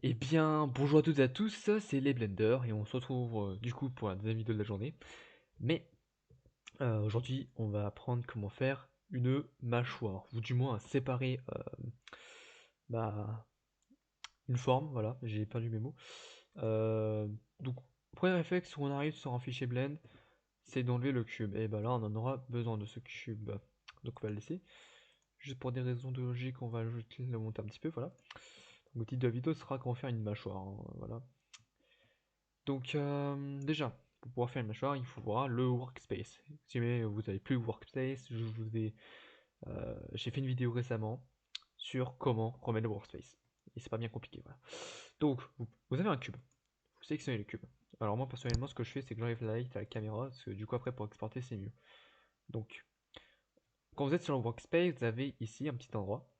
Eh bien, bonjour à toutes et à tous, c'est les Blender et on se retrouve du coup pour la deuxième vidéo de la journée. Mais aujourd'hui, on va apprendre comment faire une mâchoire, ou du moins à séparer bah, une forme, voilà, j'ai perdu mes mots. Donc, premier réflexe, où on arrive sur un fichier Blend, c'est d'enlever le cube. Et bah là, on en aura besoin de ce cube. Donc on va le laisser. Juste pour des raisons de logique, on va juste le monter un petit peu, voilà. Donc, le titre de la vidéo sera comment faire une mâchoire, hein, voilà. Donc déjà, pour pouvoir faire une mâchoire, il faut voir le workspace. Si jamais vous n'avez plus le workspace, j'ai fait une vidéo récemment sur comment remettre le workspace. Et c'est pas bien compliqué, voilà. Donc, vous avez un cube. Vous sélectionnez le cube. Alors moi personnellement, ce que je fais, c'est que j'enlève la light à la caméra, parce que du coup après pour exporter c'est mieux. Donc, quand vous êtes sur le workspace, vous avez ici un petit endroit.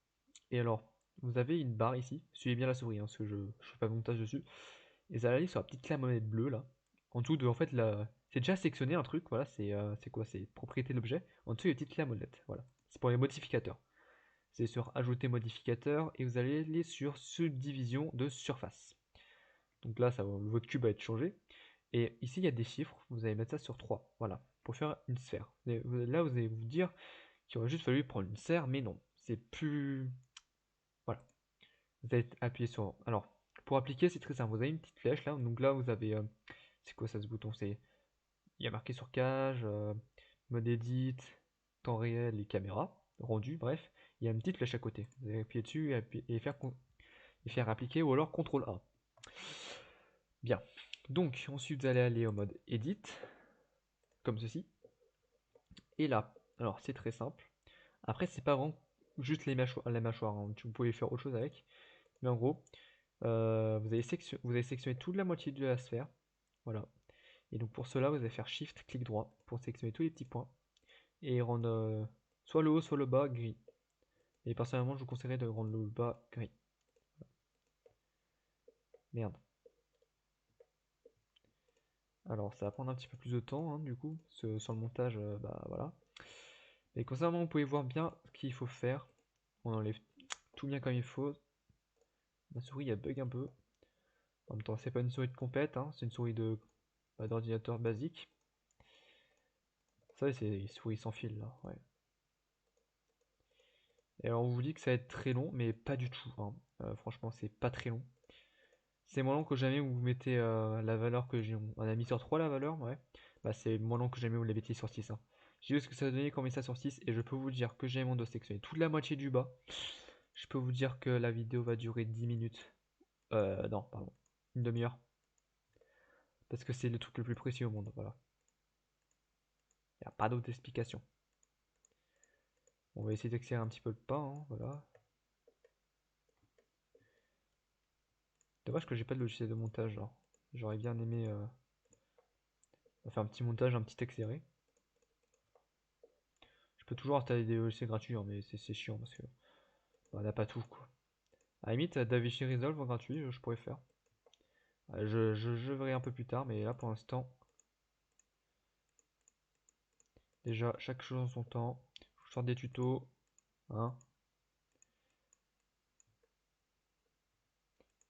Et alors, vous avez une barre ici. Suivez bien la souris, hein, parce que je fais pas de montage dessus. Et ça aller sur la petite clé à molette bleue là. En dessous de en fait la. C'est déjà sélectionné un truc, voilà, c'est quoi? C'est propriété de l'objet. En dessous il y a une petite clé à molette, voilà. C'est pour les modificateurs. C'est sur ajouter modificateur et vous allez aller sur subdivision de surface. Donc là votre cube va être changé. Et ici il y a des chiffres, vous allez mettre ça sur 3, voilà, pour faire une sphère. Là vous allez vous dire qu'il aurait juste fallu prendre une sphère, mais non, c'est plus. Voilà. Vous allez appuyer sur. Alors, pour appliquer, c'est très simple. Vous avez une petite flèche là, donc là vous avez. C'est quoi ça ce bouton? Il y a marqué sur cage, mode edit, temps réel et caméra, rendu, bref. Il y a une petite flèche à côté. Vous allez appuyer dessus et faire appliquer ou alors CTRL A. Bien. Donc ensuite vous allez aller au mode edit, comme ceci. Et là, alors c'est très simple. Après c'est pas vraiment juste la mâchoire, hein. Vous pouvez faire autre chose avec. Mais en gros, vous allez sectionner toute la moitié de la sphère. Voilà. Et donc pour cela, vous allez faire Shift, clic droit pour sélectionner tous les petits points et rendre soit le haut, soit le bas gris. Et personnellement, je vous conseillerais de rendre le bas gris. Merde. Alors ça va prendre un petit peu plus de temps, hein, du coup, sur le montage, bah voilà. Et concernant, vous pouvez voir bien ce qu'il faut faire. On enlève tout bien comme il faut. Ma souris elle bug un peu. En même temps, c'est pas une souris de compète, hein, c'est une souris de d'ordinateur basique. Ça, c'est une souris sans fil là, ouais. Et alors on vous dit que ça va être très long, mais pas du tout, hein. Franchement, c'est pas très long. C'est moins long que jamais où vous mettez la valeur que j'ai. On a mis sur 3 la valeur, ouais. Bah c'est moins long que jamais où vous l'avez mis sur 6, hein. J'ai vu ce que ça donnait quand on met ça sur 6 et je peux vous dire que j'ai mon dos sectionné toute la moitié du bas. Je peux vous dire que la vidéo va durer 10 minutes. Non, pardon. Une demi-heure. Parce que c'est le truc le plus précieux au monde, voilà. Il n'y a pas d'autre explication. On va essayer d'accélérer un petit peu le pas, hein, voilà. Dommage que j'ai pas de logiciel de montage, genre. J'aurais bien aimé faire un petit montage, un petit accéléré. Je peux toujours installer des logiciels gratuits, hein, mais c'est chiant parce que bah, on n'a pas tout, quoi. À la limite, DaVinci Resolve en gratuit, je pourrais faire. Je verrai un peu plus tard, mais là pour l'instant, déjà chaque chose en son temps. Je sors des tutos, hein.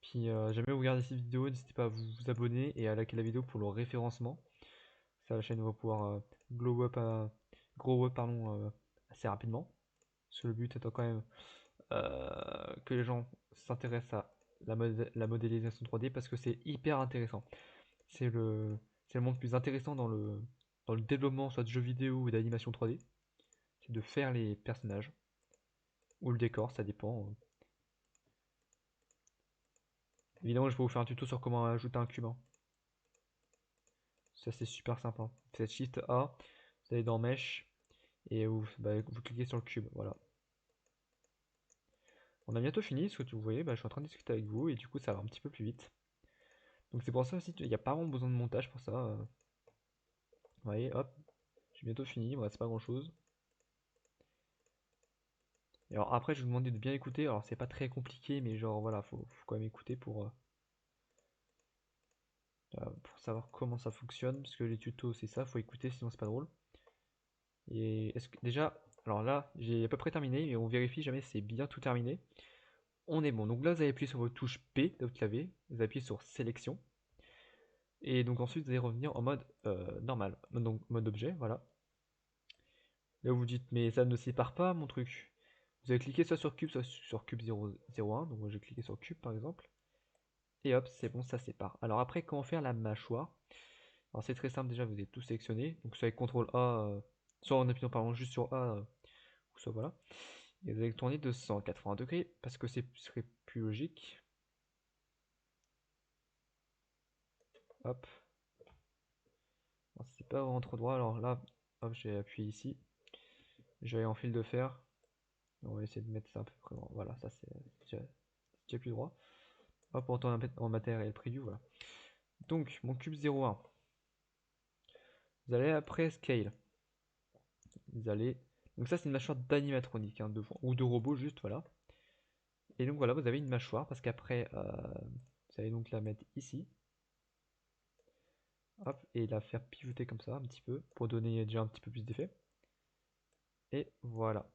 Puis jamais vous regardez cette vidéo, n'hésitez pas à vous abonner et à liker la vidéo pour le référencement. Ça, la chaîne va pouvoir glow up, grow up pardon, assez rapidement. Parce que le but étant quand même que les gens s'intéressent à la modélisation 3D parce que c'est hyper intéressant. C'est le, c'est le monde le plus intéressant dans le développement soit de jeux vidéo ou d'animation 3D. C'est de faire les personnages ou le décor, ça dépend. Évidemment, je vais vous faire un tuto sur comment ajouter un cube, hein. Ça, c'est super simple, hein. Vous faites Shift A, vous allez dans Mesh et vous cliquez sur le cube. Voilà. On a bientôt fini. Ce que vous voyez, bah, je suis en train de discuter avec vous et du coup, ça va un petit peu plus vite. Donc, c'est pour ça aussi qu'il n'y a pas vraiment besoin de montage pour ça. Vous voyez, hop, j'ai bientôt fini. Il me reste pas grand chose. Et alors, après, je vais vous demander de bien écouter. Alors, c'est pas très compliqué, mais genre, voilà, faut quand même écouter pour savoir comment ça fonctionne. Parce que les tutos, c'est ça, faut écouter, sinon c'est pas drôle. Et est-ce que déjà, alors là, j'ai à peu près terminé, mais on vérifie jamais si c'est bien tout terminé. on est bon. Donc là, vous allez appuyer sur votre touche P de votre clavier, vous appuyez sur sélection, et donc ensuite vous allez revenir en mode normal, donc mode objet, voilà. Là vous dites, mais ça ne sépare pas mon truc. Vous allez cliquer soit sur cube, soit sur cube 001, donc moi j'ai cliqué sur cube par exemple, et hop, c'est bon, ça sépare. Alors après, comment faire la mâchoire? Alors c'est très simple, déjà vous avez tout sélectionné, donc soit avec CTRL A, soit en appuyant par exemple juste sur A, ou soit voilà. Et vous allez tourner de 180 degrés, parce que ce serait plus logique. Hop. C'est pas vraiment trop droit, alors là, hop, j'ai appuyé ici. Je vais en fil de fer. On va essayer de mettre ça à peu près. Voilà, ça c'est déjà plus droit. Hop, on retourne en matériel preview, voilà. Donc, mon cube 01. Vous allez après scale. Vous allez. Donc, ça, c'est une mâchoire d'animatronique, hein, ou de robot, juste, voilà. Et donc, voilà, vous avez une mâchoire, parce qu'après, vous allez donc la mettre ici. Hop, et la faire pivoter comme ça, un petit peu, pour donner déjà un petit peu plus d'effet. Et voilà.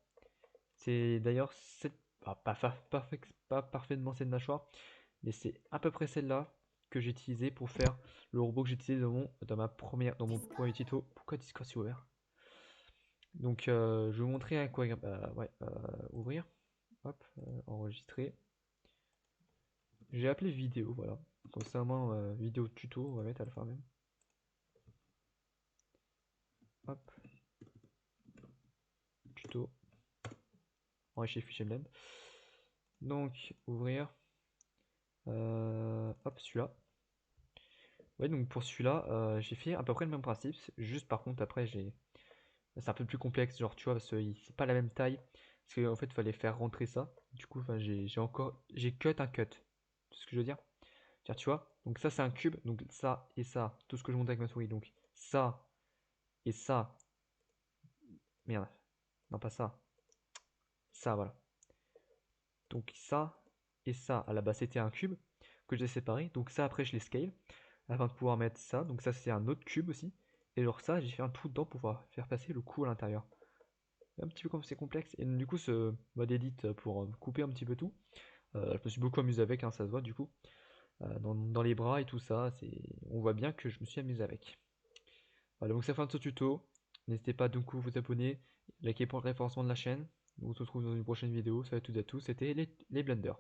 C'est d'ailleurs pas parfaitement cette mâchoire, mais c'est à peu près celle-là que j'ai utilisée pour faire le robot que j'ai utilisé dans mon premier tuto. Pourquoi Discord s'est ouvert? Donc je vais vous montrer à quoi ouvrir. Hop, enregistrer. J'ai appelé vidéo, voilà. Donc c'est vraiment vidéo tuto, on va mettre à la fin même. Hop, tuto. Enrichir fichier blend. Donc ouvrir. Hop, celui-là. Ouais, donc pour celui-là, j'ai fait à peu près le même principe. Juste par contre, après, c'est un peu plus complexe, genre, tu vois, parce que c'est pas la même taille. Parce qu'en fait, il fallait faire rentrer ça. Du coup, enfin, j'ai cut un cut. C'est ce que je veux dire. Tiens, tu vois, donc ça, c'est un cube. Donc ça et ça, tout ce que je monte avec ma souris. Donc ça et ça. Merde. Non, pas ça. Ça, voilà. Donc ça et ça, à la base, c'était un cube que j'ai séparé. Donc ça, après, je les scale afin de pouvoir mettre ça. Donc ça, c'est un autre cube aussi. Et genre ça, j'ai fait un trou dedans pour pouvoir faire passer le coup à l'intérieur. Un petit peu comme c'est complexe. Et du coup, ce mode edit pour couper un petit peu tout, je me suis beaucoup amusé avec, hein, ça se voit du coup. Dans les bras et tout ça, on voit bien que je me suis amusé avec. Voilà, donc c'est la fin de ce tuto. N'hésitez pas du coup à vous abonner, liker pour le référencement de la chaine. On se retrouve dans une prochaine vidéo. Salut à toutes et à tous, c'était les Blenders.